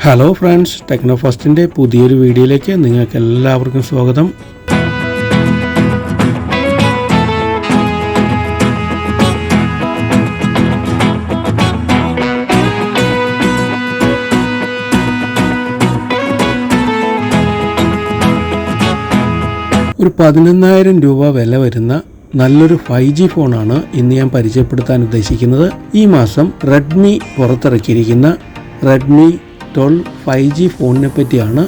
Hello friends, techno ഫസ്റ്റിൻ്റെ പുതിയൊരു വീഡിയോയിലേക്ക് നിങ്ങൾക്ക് എല്ലാവർക്കും സ്വാഗതം. ഒരു 11,000 രൂപ വില വരുന്ന നല്ലൊരു 5G ഫോണാണ് ഇന്ന് ഞാൻ പരിചയപ്പെടുത്താൻ ഉദ്ദേശിക്കുന്നത്. ഈ മാസം റെഡ്മി പുറത്തിറക്കിയിരിക്കുന്ന റെഡ്മി 12 5G ഫോണിനെ പറ്റിയാണ്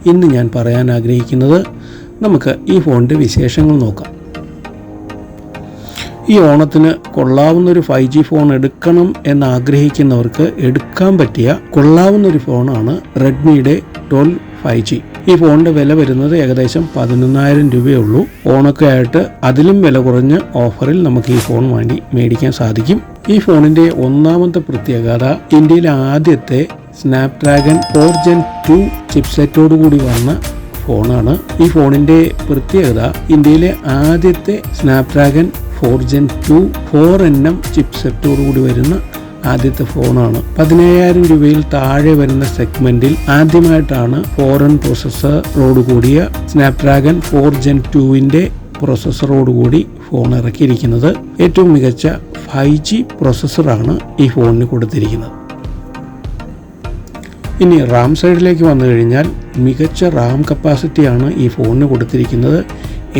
ഇന്ന് ഞാൻ പറയാൻ ആഗ്രഹിക്കുന്നത്. നമുക്ക് ഈ ഫോണിൻ്റെ വിശേഷങ്ങൾ നോക്കാം. ഈ ഓണത്തിന് കൊള്ളാവുന്നൊരു 5G ഫോൺ എടുക്കണം എന്നാഗ്രഹിക്കുന്നവർക്ക് എടുക്കാൻ പറ്റിയ കൊള്ളാവുന്നൊരു ഫോണാണ് റെഡ്മിയുടെ 12 5G. ഈ ഫോണിൻ്റെ വില വരുന്നത് ഏകദേശം 11,000 രൂപയേ ഉള്ളൂ. ഓണൊക്കെ ആയിട്ട് അതിലും വില കുറഞ്ഞ ഓഫറിൽ നമുക്ക് ഈ ഫോൺ മേടിക്കാൻ സാധിക്കും. ഈ ഫോണിൻ്റെ ഒന്നാമത്തെ പ്രത്യേകത ഇന്ത്യയിലെ ആദ്യത്തെ സ്നാപ്ഡ്രാഗൺ 4 Gen 2 ചിപ്സെറ്റോട് കൂടി വന്ന ഫോണാണ്. ഈ ഫോണിൻ്റെ പ്രത്യേകത ഇന്ത്യയിലെ ആദ്യത്തെ സ്നാപ്ഡ്രാഗൺ 4 Gen 2 4nm ചിപ്സെറ്റോട് കൂടി വരുന്ന ആദ്യത്തെ ഫോണാണ്. 17,000 രൂപയിൽ താഴെ വരുന്ന സെഗ്മെന്റിൽ ആദ്യമായിട്ടാണ് 4n പ്രോസസ്സറോട് കൂടിയ സ്നാപ്ഡ്രാഗൺ 4 Gen 2ന്റെ പ്രോസസ്സറോട് കൂടി ഫോൺ ഇറക്കിയിരിക്കുന്നത്. ഏറ്റവും മികച്ച 5G പ്രോസസ്സറാണ് ഈ ഫോണിന് കൊടുത്തിരിക്കുന്നത്. ഇനി റാം സൈഡിലേക്ക് വന്നു കഴിഞ്ഞാൽ മികച്ച റാം കപ്പാസിറ്റിയാണ് ഈ ഫോണിന് കൊടുത്തിരിക്കുന്നത്.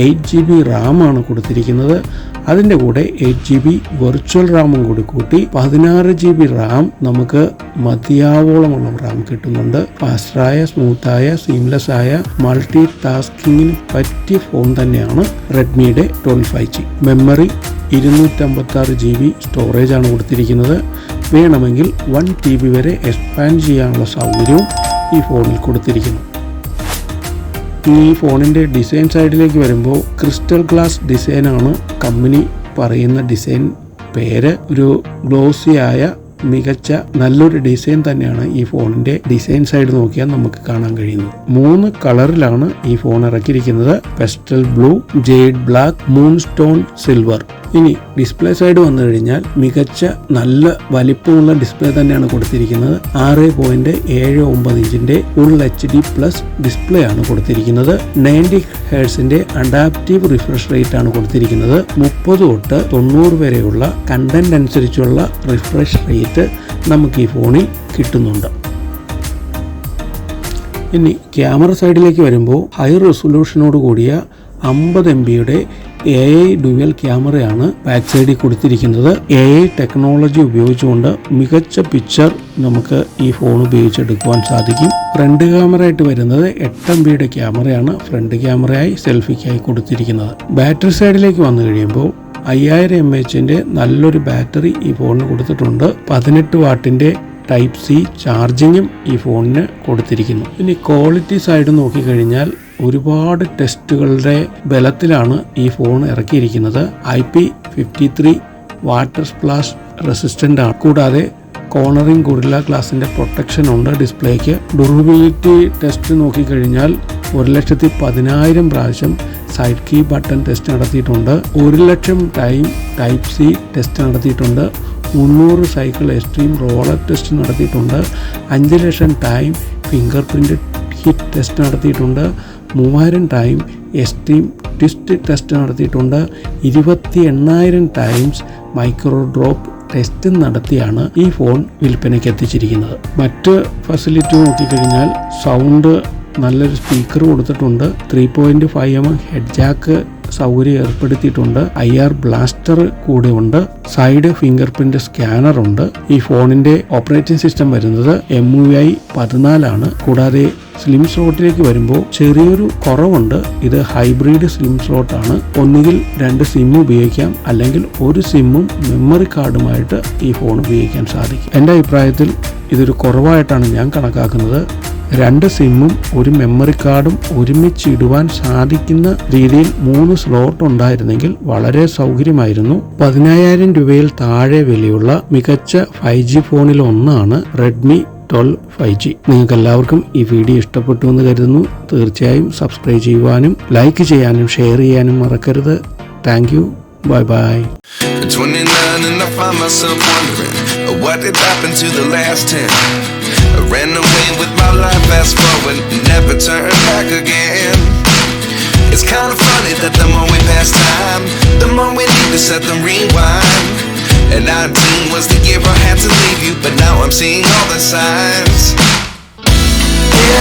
8GB റാമാണ് കൊടുത്തിരിക്കുന്നത്. അതിൻ്റെ കൂടെ 8GB വെർച്വൽ റാമും കൂടി കൂട്ടി 16GB റാം നമുക്ക് മതിയാവോളമുള്ള റാം കിട്ടുന്നുണ്ട്. ഫാസ്റ്ററായ, സ്മൂത്തായ, സീംലെസ് ആയ മൾട്ടി ടാസ്കിങ്ങിന് പറ്റിയ ഫോൺ തന്നെയാണ് റെഡ്മിയുടെ 12 5G. മെമ്മറി 256GB സ്റ്റോറേജ് ആണ് കൊടുത്തിരിക്കുന്നത്. വേണമെങ്കിൽ 1TB വരെ എക്സ്പാൻഡ് ചെയ്യാനുള്ള സൗകര്യവും ഈ ഫോണിൽ കൊടുത്തിരിക്കുന്നു. ഈ ഫോണിൻ്റെ ഡിസൈൻ സൈഡിലേക്ക് വരുമ്പോൾ ക്രിസ്റ്റൽ ഗ്ലാസ് ഡിസൈനാണ് കമ്പനി പറയുന്ന ഡിസൈൻ പേര്. ഒരു ഗ്ലോസിയായ മികച്ച നല്ലൊരു ഡിസൈൻ തന്നെയാണ് ഈ ഫോണിൻ്റെ ഡിസൈൻ സൈഡ് നോക്കിയാൽ നമുക്ക് കാണാൻ കഴിയുന്നത്. 3 കളറിലാണ് ഈ ഫോൺ ഇറക്കിയിരിക്കുന്നത്: pastel blue, jade black, moon stone silver. ഇനി ഡിസ്പ്ലേ സൈഡ് വന്നു കഴിഞ്ഞാൽ മികച്ച നല്ല വലിപ്പമുള്ള ഡിസ്പ്ലേ തന്നെയാണ് കൊടുത്തിരിക്കുന്നത്. 6.79 ഇഞ്ചിന്റെ ഫുൾ HD+ ഡിസ്പ്ലേ ആണ് കൊടുത്തിരിക്കുന്നത്. 90 ഹെർട്സിന്റെ അഡാപ്റ്റീവ് റിഫ്രഷ് റേറ്റ് ആണ് കൊടുത്തിരിക്കുന്നത്. 30 തൊട്ട് 90 വരെയുള്ള കണ്ടന്റ് അനുസരിച്ചുള്ള റിഫ്രഷ് റേറ്റ് നമുക്ക് ഈ ഫോണിൽ കിട്ടുന്നുണ്ട്. ഇനി ക്യാമറ സൈഡിലേക്ക് വരുമ്പോൾ ഹൈ റെസൊല്യൂഷനോട് കൂടിയ 50 MB AI ഡ്യുവൽ ക്യാമറയാണ് ബാക്ക് സൈഡിൽ കൊടുത്തിരിക്കുന്നത്. AI ടെക്നോളജി ഉപയോഗിച്ചുകൊണ്ട് മികച്ച പിക്ചർ നമുക്ക് ഈ ഫോൺ ഉപയോഗിച്ചെടുക്കുവാൻ സാധിക്കും. ഫ്രണ്ട് ക്യാമറ ആയിട്ട് വരുന്നത് 8 MB ക്യാമറയാണ് ഫ്രണ്ട് ക്യാമറയായി സെൽഫിക്കായി കൊടുത്തിരിക്കുന്നത്. ബാറ്ററി സൈഡിലേക്ക് വന്നു കഴിയുമ്പോൾ 5000 mAh നല്ലൊരു ബാറ്ററി ഈ ഫോണിന് കൊടുത്തിട്ടുണ്ട്. 18 വാട്ടിന്റെ Type-C ചാർജിങ്ങും ഈ ഫോണിന് കൊടുത്തിരിക്കുന്നു. ഇനി ക്വാളിറ്റി സൈഡ് നോക്കിക്കഴിഞ്ഞാൽ ഒരുപാട് ടെസ്റ്റുകളുടെ ബലത്തിലാണ് ഈ ഫോൺ ഇറക്കിയിരിക്കുന്നത്. IP53 വാട്ടർ സ്പ്ലാഷ് റെസിസ്റ്റന്റ് ആണ്. കൂടാതെ കോർണറിംഗ് ഗൊറില്ല ഗ്ലാസിന്റെ പ്രൊട്ടക്ഷൻ ഉണ്ട് ഡിസ്പ്ലേക്ക്. ഡ്യൂറബിലിറ്റി ടെസ്റ്റ് നോക്കിക്കഴിഞ്ഞാൽ 1,10,000 പ്രാവശ്യം സൈഡ് കീ ബട്ടൺ ടെസ്റ്റ് നടത്തിയിട്ടുണ്ട്. 1,00,000 ടൈം Type-C ടെസ്റ്റ് നടത്തിയിട്ടുണ്ട്. 300 സൈക്കിൾ എക്സ്ട്രീം റോളർ ടെസ്റ്റ് നടത്തിയിട്ടുണ്ട്. 5,00,000 time finger print hit test നടത്തിയിട്ടുണ്ട്. 3,000 ടൈം എക്സ്ട്രീം ട്വിസ്റ്റ് ടെസ്റ്റ് നടത്തിയിട്ടുണ്ട്. 28,000 ടൈംസ് മൈക്രോ ഡ്രോപ്പ് ടെസ്റ്റ് നടത്തിയാണ് ഈ ഫോൺ വിൽപ്പനയ്ക്ക് എത്തിച്ചിരിക്കുന്നത്. മറ്റ് ഫെസിലിറ്റി നോക്കിക്കഴിഞ്ഞാൽ സൗണ്ട് നല്ലൊരു സ്പീക്കർ കൊടുത്തിട്ടുണ്ട്. 3.5mm ഹെഡ് ജാക്ക് സൗകര്യം ഏർപ്പെടുത്തിയിട്ടുണ്ട്. IR ബ്ലാസ്റ്റർ കൂടെ ഉണ്ട്. സൈഡ് ഫിംഗർ പ്രിന്റ് സ്കാനർ ഉണ്ട്. ഈ ഫോണിന്റെ ഓപ്പറേറ്റിംഗ് സിസ്റ്റം വരുന്നത് MIUI 14 ആണ്. കൂടാതെ സ്ലിം സ്ലോട്ടിലേക്ക് വരുമ്പോൾ ചെറിയൊരു കുറവുണ്ട്. ഇത് ഹൈബ്രിഡ് സ്ലിം സ്ലോട്ട് ആണ്. ഒന്നുകിൽ 2 സിം ഉപയോഗിക്കാം, അല്ലെങ്കിൽ ഒരു സിമ്മും മെമ്മറി കാർഡുമായിട്ട് ഈ ഫോൺ ഉപയോഗിക്കാൻ സാധിക്കും. എൻ്റെ അഭിപ്രായത്തിൽ ഇതൊരു കുറവായിട്ടാണ് ഞാൻ കണക്കാക്കുന്നത്. 2 സിമ്മും ഒരു മെമ്മറി കാർഡും ഒരുമിച്ച് ഇടുവാൻ സാധിക്കുന്ന രീതിയിൽ 3 സ്ലോട്ട് ഉണ്ടായിരുന്നെങ്കിൽ വളരെ സൗകര്യമായിരുന്നു. 15,000 രൂപയിൽ താഴെ വിലയുള്ള മികച്ച 5G ഫോണിൽ ഒന്നാണ് റെഡ്മി 12 5G. നിങ്ങൾക്ക് എല്ലാവർക്കും ഈ വീഡിയോ ഇഷ്ടപ്പെട്ടു എന്ന് കരുതുന്നു. തീർച്ചയായും സബ്സ്ക്രൈബ് ചെയ്യുവാനും ലൈക്ക് ചെയ്യാനും ഷെയർ ചെയ്യാനും മറക്കരുത്. Thank you. Bye bye. 29 and I find myself wondering what did happen to the last 10. ran away with my life, fast forward, never turn back again. It's kinda funny that the more we pass time, the more we need to set the rewind. And 19 was the year I had to leave you, but now I'm seeing all the signs.